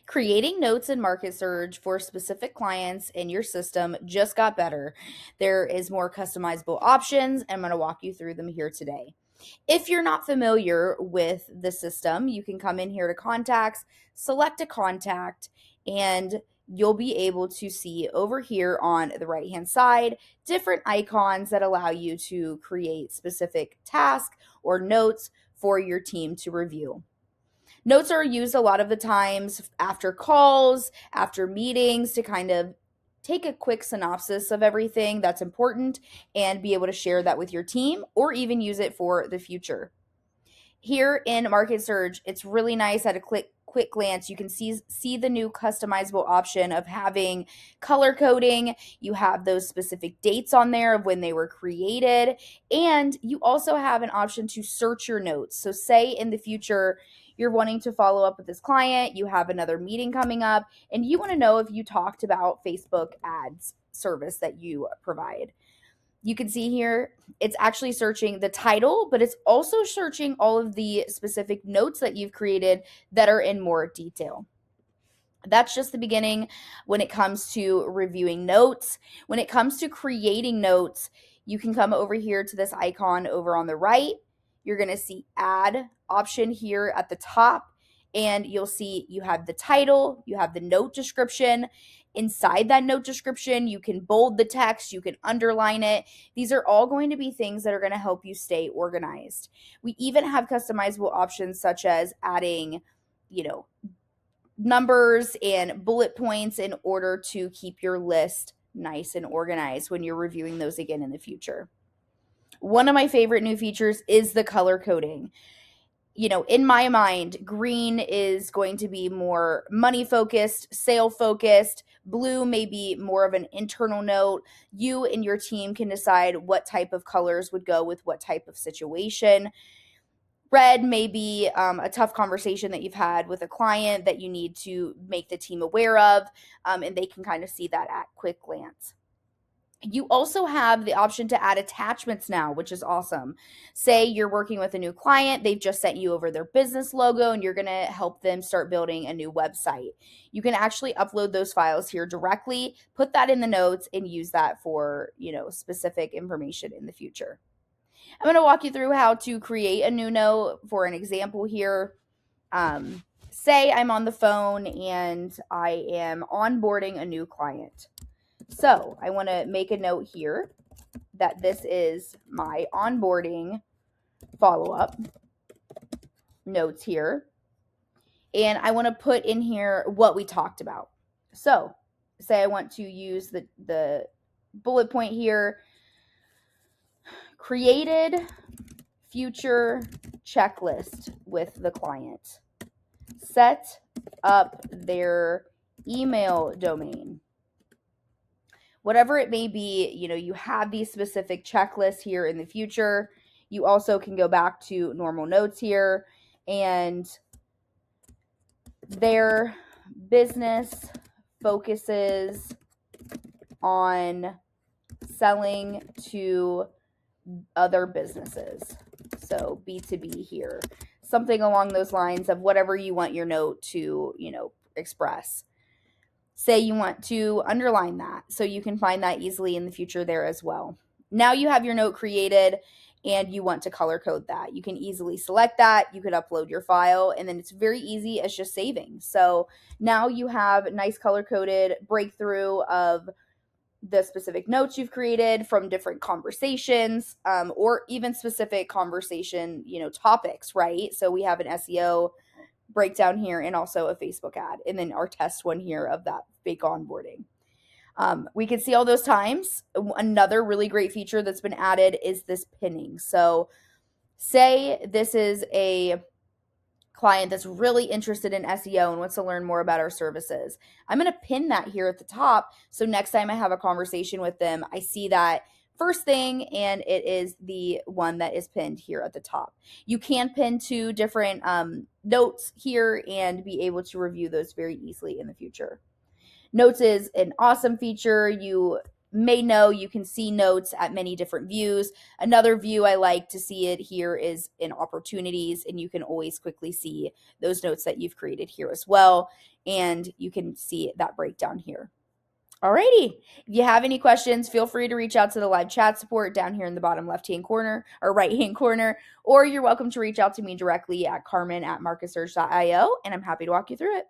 Creating notes in MarketSurge for specific clients in your system just got better. There is more customizable options, and I'm going to walk you through them here today. If you're not familiar with the system, you can come in here to contacts, select a contact, and you'll be able to see over here on the right hand side different icons that allow you to create specific tasks or notes for your team to review. Notes are used a lot of the times after calls, after meetings to kind of take a quick synopsis of everything that's important and be able to share that with your team or even use it for the future. Here in MarketSurge, it's really nice at a quick glance. You can see the new customizable option of having color coding. You have those specific dates on there of when they were created, and you also have an option to search your notes. So say in the future you're wanting to follow up with this client, you have another meeting coming up, and you want to know if you talked about Facebook ads service that you provide. You can see here, it's actually searching the title, but it's also searching all of the specific notes that you've created that are in more detail. That's just the beginning when it comes to reviewing notes. When it comes to creating notes, you can come over here to this icon over on the right. You're going to see add option here at the top, and you'll see you have the title, you have the note description. Inside that note description, you can bold the text, you can underline it. These are all going to be things that are going to help you stay organized. We even have customizable options such as adding, numbers and bullet points in order to keep your list nice and organized when you're reviewing those again in the future. One of my favorite new features is the color coding. In my mind, green is going to be more money focused, sale focused. Blue may be more of an internal note. You and your team can decide what type of colors would go with what type of situation. Red may be a tough conversation that you've had with a client that you need to make the team aware of, and they can kind of see that at quick glance. You also have the option to add attachments now, which is awesome. Say you're working with a new client, they've just sent you over their business logo, and you're going to help them start building a new website. You can actually upload those files here directly, put that in the notes, and use that for, specific information in the future. I'm going to walk you through how to create a new note for an example here. Say I'm on the phone and I am onboarding a new client. So I want to make a note here that this is my onboarding follow-up notes here. And I want to put in here what we talked about. So say I want to use the bullet point here, created future checklist with the client, set up their email domain. Whatever it may be, you have these specific checklists here in the future. You also can go back to normal notes here, and their business focuses on selling to other businesses. So B2B here, something along those lines of whatever you want your note to, express. Say you want to underline that so you can find that easily in the future there as well. Now you have your note created and you want to color code that. You can easily select that. You could upload your file, and then it's very easy as just saving. So now you have nice color coded breakthrough of the specific notes you've created from different conversations, or even specific conversation, topics, right? So we have an SEO breakdown here and also a Facebook ad, and then our test one here of that fake onboarding. We can see all those times. Another really great feature that's been added is this pinning. So say this is a client that's really interested in SEO and wants to learn more about our services. I'm going to pin that here at the top. So next time I have a conversation with them, I see that first thing, and it is the one that is pinned here at the top. You can pin two different notes here and be able to review those very easily in the future. Notes is an awesome feature. You may know, you can see notes at many different views. Another view I like to see it here is in opportunities, and you can always quickly see those notes that you've created here as well. And you can see that breakdown here. Alrighty. If you have any questions, feel free to reach out to the live chat support down here in the bottom left-hand corner or right-hand corner, or you're welcome to reach out to me directly at Carmen at MarketSurge.io, and I'm happy to walk you through it.